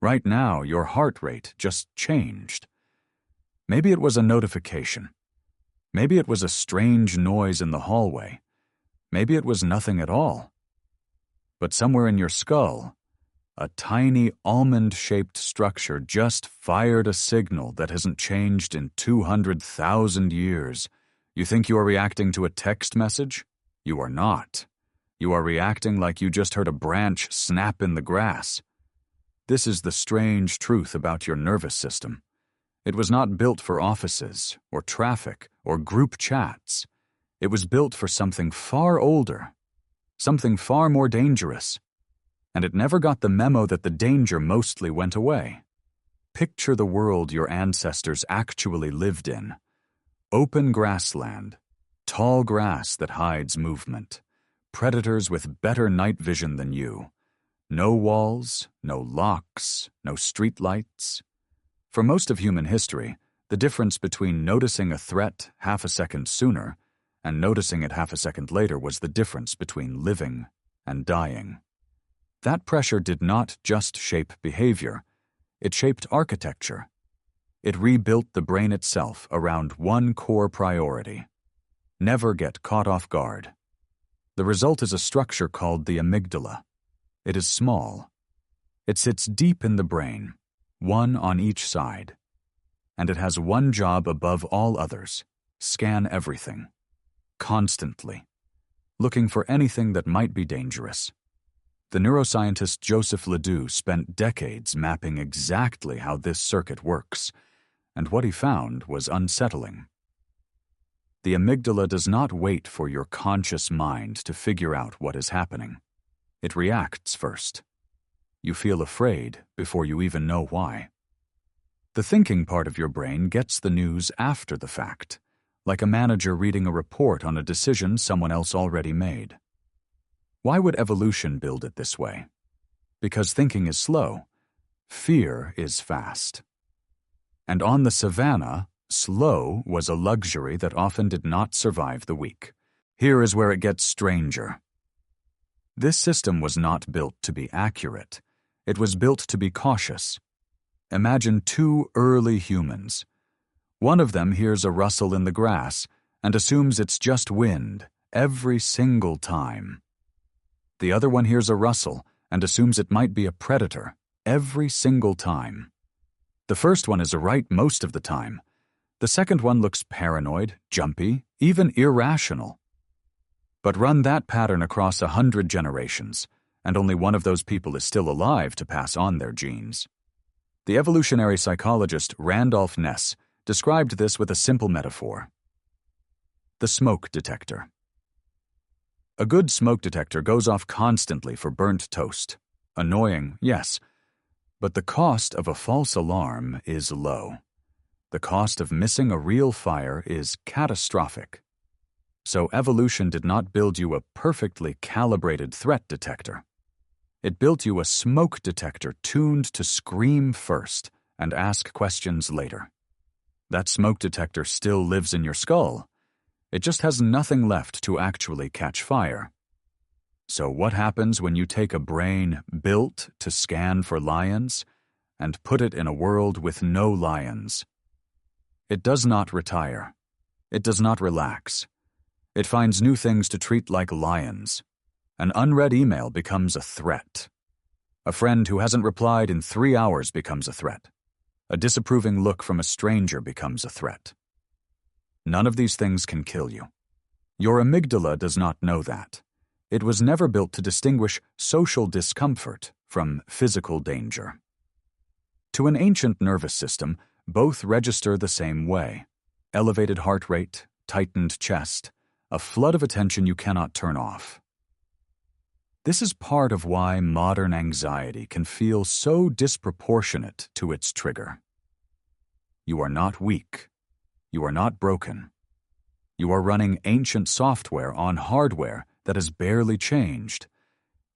Right now, your heart rate just changed. Maybe it was a notification. Maybe it was a strange noise in the hallway. Maybe it was nothing at all. But somewhere in your skull, a tiny almond-shaped structure just fired a signal that hasn't changed in 200,000 years. You think you are reacting to a text message? You are not. You are reacting like you just heard a branch snap in the grass. This is the strange truth about your nervous system. It was not built for offices, or traffic, or group chats. It was built for something far older, something far more dangerous. And it never got the memo that the danger mostly went away. Picture the world your ancestors actually lived in. Open grassland, tall grass that hides movement, predators with better night vision than you. No walls, no locks, no streetlights. For most of human history, the difference between noticing a threat half a second sooner and noticing it half a second later was the difference between living and dying. That pressure did not just shape behavior, it shaped architecture. It rebuilt the brain itself around one core priority: never get caught off guard. The result is a structure called the amygdala. It is small. It sits deep in the brain, one on each side. And it has one job above all others: scan everything. Constantly. Looking for anything that might be dangerous. The neuroscientist Joseph Ledoux spent decades mapping exactly how this circuit works, and what he found was unsettling. The amygdala does not wait for your conscious mind to figure out what is happening. It reacts first. You feel afraid before you even know why. The thinking part of your brain gets the news after the fact, like a manager reading a report on a decision someone else already made. Why would evolution build it this way? Because thinking is slow. Fear is fast. And on the savannah, slow was a luxury that often did not survive the weak. Here is where it gets stranger. This system was not built to be accurate. It was built to be cautious. Imagine two early humans. One of them hears a rustle in the grass and assumes it's just wind every single time. The other one hears a rustle and assumes it might be a predator every single time. The first one is right most of the time. The second one looks paranoid, jumpy, even irrational. But run that pattern across 100 generations, and only one of those people is still alive to pass on their genes. The evolutionary psychologist Randolph Ness described this with a simple metaphor: the smoke detector. A good smoke detector goes off constantly for burnt toast. Annoying, yes, but the cost of a false alarm is low. The cost of missing a real fire is catastrophic. So evolution did not build you a perfectly calibrated threat detector. It built you a smoke detector tuned to scream first and ask questions later. That smoke detector still lives in your skull. It just has nothing left to actually catch fire. So what happens when you take a brain built to scan for lions and put it in a world with no lions? It does not retire. It does not relax. It finds new things to treat like lions. An unread email becomes a threat. A friend who hasn't replied in 3 hours becomes a threat. A disapproving look from a stranger becomes a threat. None of these things can kill you. Your amygdala does not know that. It was never built to distinguish social discomfort from physical danger. To an ancient nervous system, both register the same way: elevated heart rate, tightened chest, a flood of attention you cannot turn off. This is part of why modern anxiety can feel so disproportionate to its trigger. You are not weak. You are not broken. You are running ancient software on hardware that has barely changed,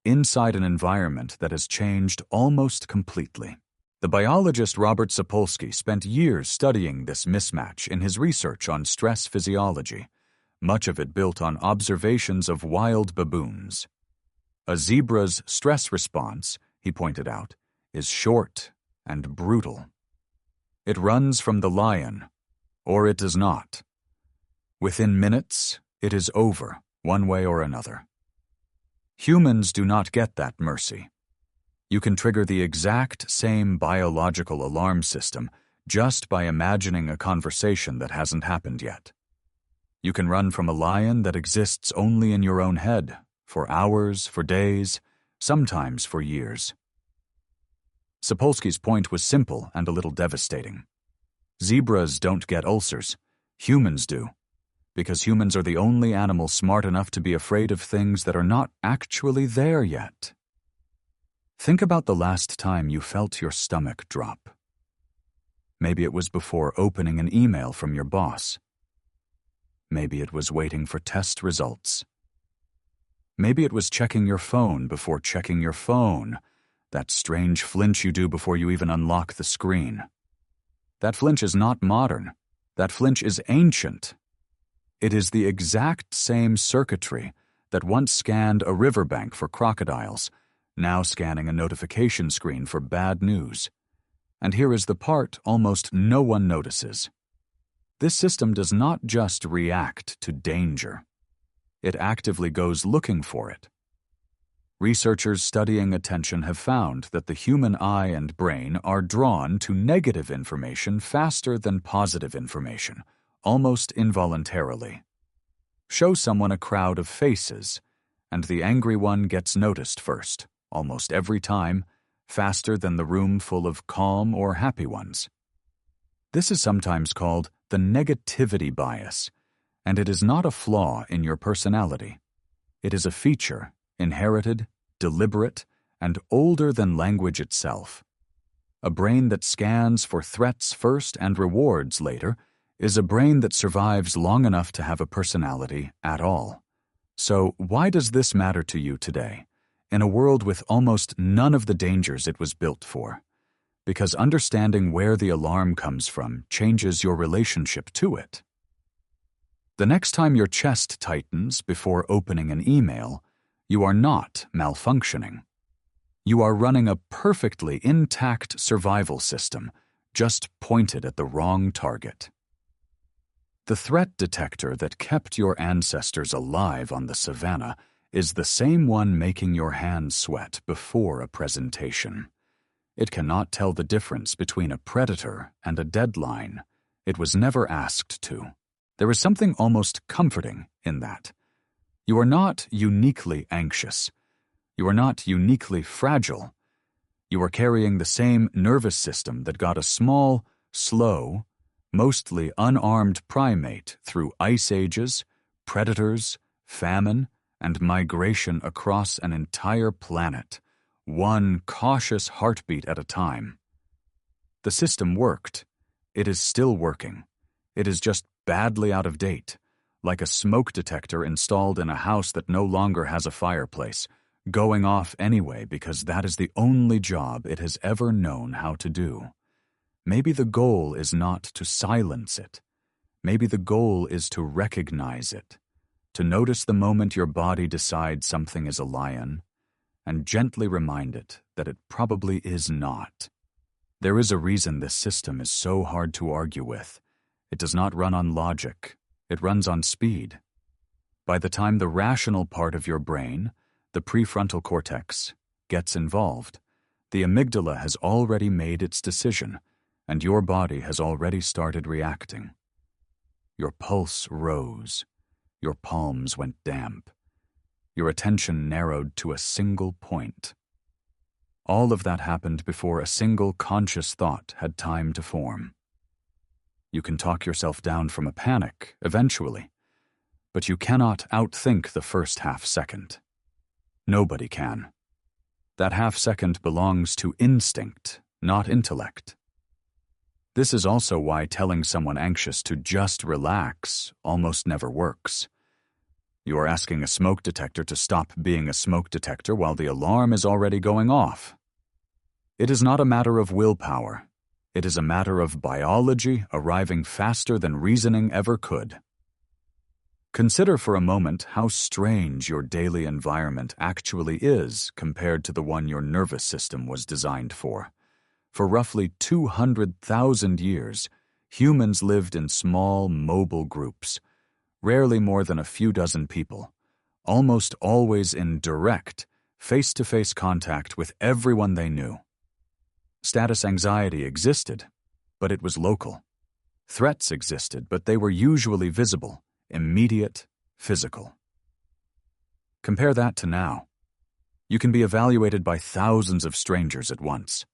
inside an environment that has changed almost completely. The biologist Robert Sapolsky spent years studying this mismatch in his research on stress physiology, much of it built on observations of wild baboons. A zebra's stress response, he pointed out, is short and brutal. It runs from the lion, or it does not. Within minutes, it is over, one way or another. Humans do not get that mercy. You can trigger the exact same biological alarm system just by imagining a conversation that hasn't happened yet. You can run from a lion that exists only in your own head, for hours, for days, sometimes for years. Sapolsky's point was simple and a little devastating. Zebras don't get ulcers. Humans do. Because humans are the only animal smart enough to be afraid of things that are not actually there yet. Think about the last time you felt your stomach drop. Maybe it was before opening an email from your boss. Maybe it was waiting for test results. Maybe it was checking your phone before checking your phone, that strange flinch you do before you even unlock the screen. That flinch is not modern. That flinch is ancient. It is the exact same circuitry that once scanned a riverbank for crocodiles, now scanning a notification screen for bad news. And here is the part almost no one notices. This system does not just react to danger. It actively goes looking for it. Researchers studying attention have found that the human eye and brain are drawn to negative information faster than positive information, almost involuntarily. Show someone a crowd of faces, and the angry one gets noticed first, almost every time, faster than the room full of calm or happy ones. This is sometimes called the negativity bias, and it is not a flaw in your personality. It is a feature, inherited, deliberate, and older than language itself. A brain that scans for threats first and rewards later is a brain that survives long enough to have a personality at all. So why does this matter to you today, in a world with almost none of the dangers it was built for? Because understanding where the alarm comes from changes your relationship to it. The next time your chest tightens before opening an email, you are not malfunctioning. You are running a perfectly intact survival system, just pointed at the wrong target. The threat detector that kept your ancestors alive on the savannah is the same one making your hands sweat before a presentation. It cannot tell the difference between a predator and a deadline. It was never asked to. There is something almost comforting in that. You are not uniquely anxious. You are not uniquely fragile. You are carrying the same nervous system that got a small, slow, mostly unarmed primate through ice ages, predators, famine, and migration across an entire planet, one cautious heartbeat at a time. The system worked. It is still working. It is just badly out of date, like a smoke detector installed in a house that no longer has a fireplace, going off anyway because that is the only job it has ever known how to do. Maybe the goal is not to silence it. Maybe the goal is to recognize it, to notice the moment your body decides something is a lion, and gently remind it that it probably is not. There is a reason this system is so hard to argue with. It does not run on logic. It runs on speed. By the time the rational part of your brain, the prefrontal cortex, gets involved, the amygdala has already made its decision, and your body has already started reacting. Your pulse rose. Your palms went damp. Your attention narrowed to a single point. All of that happened before a single conscious thought had time to form. You can talk yourself down from a panic, eventually, but you cannot outthink the first half-second. Nobody can. That half-second belongs to instinct, not intellect. This is also why telling someone anxious to just relax almost never works. You are asking a smoke detector to stop being a smoke detector while the alarm is already going off. It is not a matter of willpower. It is a matter of biology arriving faster than reasoning ever could. Consider for a moment how strange your daily environment actually is compared to the one your nervous system was designed for. For roughly 200,000 years, humans lived in small, mobile groups, rarely more than a few dozen people, almost always in direct, face-to-face contact with everyone they knew. Status anxiety existed, but it was local. Threats existed, but they were usually visible, immediate, physical. Compare that to now. You can be evaluated by thousands of strangers at once.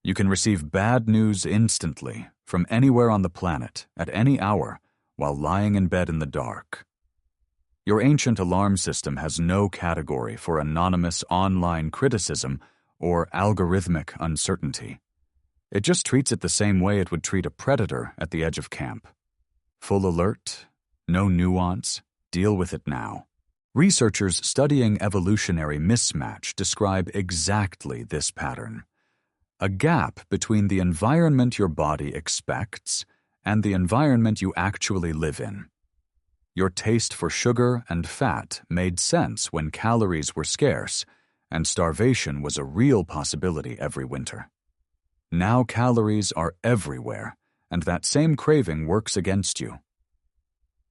You can receive bad news instantly from anywhere on the planet at any hour while lying in bed in the dark. Your ancient alarm system has no category for anonymous online criticism or algorithmic uncertainty. It just treats it the same way it would treat a predator at the edge of camp. Full alert, no nuance, deal with it now. Researchers studying evolutionary mismatch describe exactly this pattern. A gap between the environment your body expects and the environment you actually live in. Your taste for sugar and fat made sense when calories were scarce and starvation was a real possibility every winter. Now calories are everywhere, and that same craving works against you.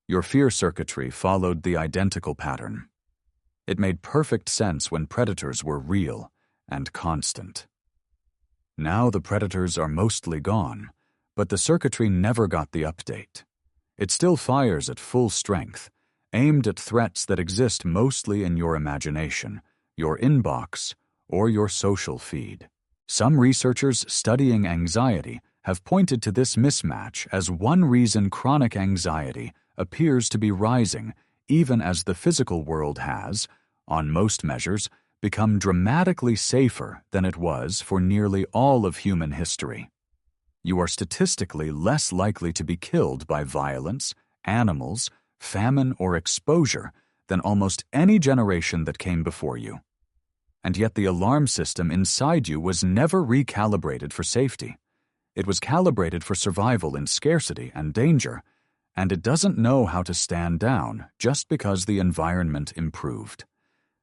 Your fear circuitry followed the identical pattern. It made perfect sense when predators were real and constant. Now the predators are mostly gone, but the circuitry never got the update. It still fires at full strength, aimed at threats that exist mostly in your imagination, your inbox, or your social feed. Some researchers studying anxiety have pointed to this mismatch as one reason chronic anxiety appears to be rising even as the physical world has, on most measures, become dramatically safer than it was for nearly all of human history. You are statistically less likely to be killed by violence, animals, famine, or exposure than almost any generation that came before you. And yet the alarm system inside you was never recalibrated for safety. It was calibrated for survival in scarcity and danger, and it doesn't know how to stand down just because the environment improved.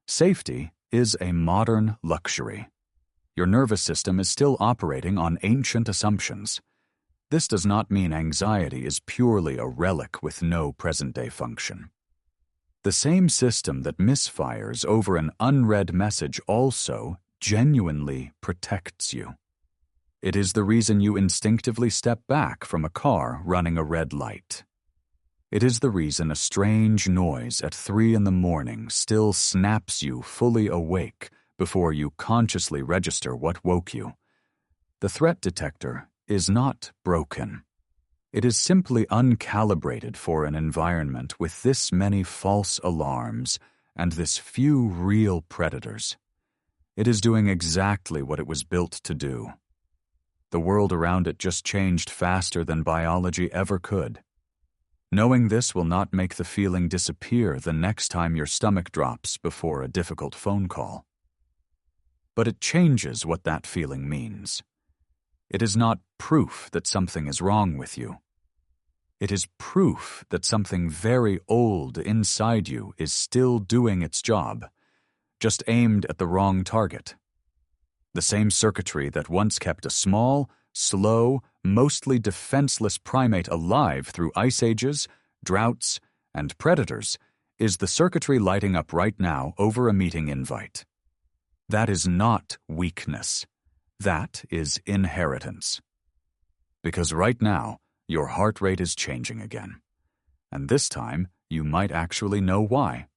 Safety is a modern luxury. Your nervous system is still operating on ancient assumptions. This does not mean anxiety is purely a relic with no present-day function. The same system that misfires over an unread message also genuinely protects you. It is the reason you instinctively step back from a car running a red light. It is the reason a strange noise at 3 a.m. still snaps you fully awake before you consciously register what woke you. The threat detector is not broken. It is simply uncalibrated for an environment with this many false alarms and this few real predators. It is doing exactly what it was built to do. The world around it just changed faster than biology ever could. Knowing this will not make the feeling disappear the next time your stomach drops before a difficult phone call. But it changes what that feeling means. It is not proof that something is wrong with you. It is proof that something very old inside you is still doing its job, just aimed at the wrong target. The same circuitry that once kept a small, slow, mostly defenseless primate alive through ice ages, droughts, and predators is the circuitry lighting up right now over a meeting invite. That is not weakness. That is inheritance. Because right now, your heart rate is changing again. And this time, you might actually know why.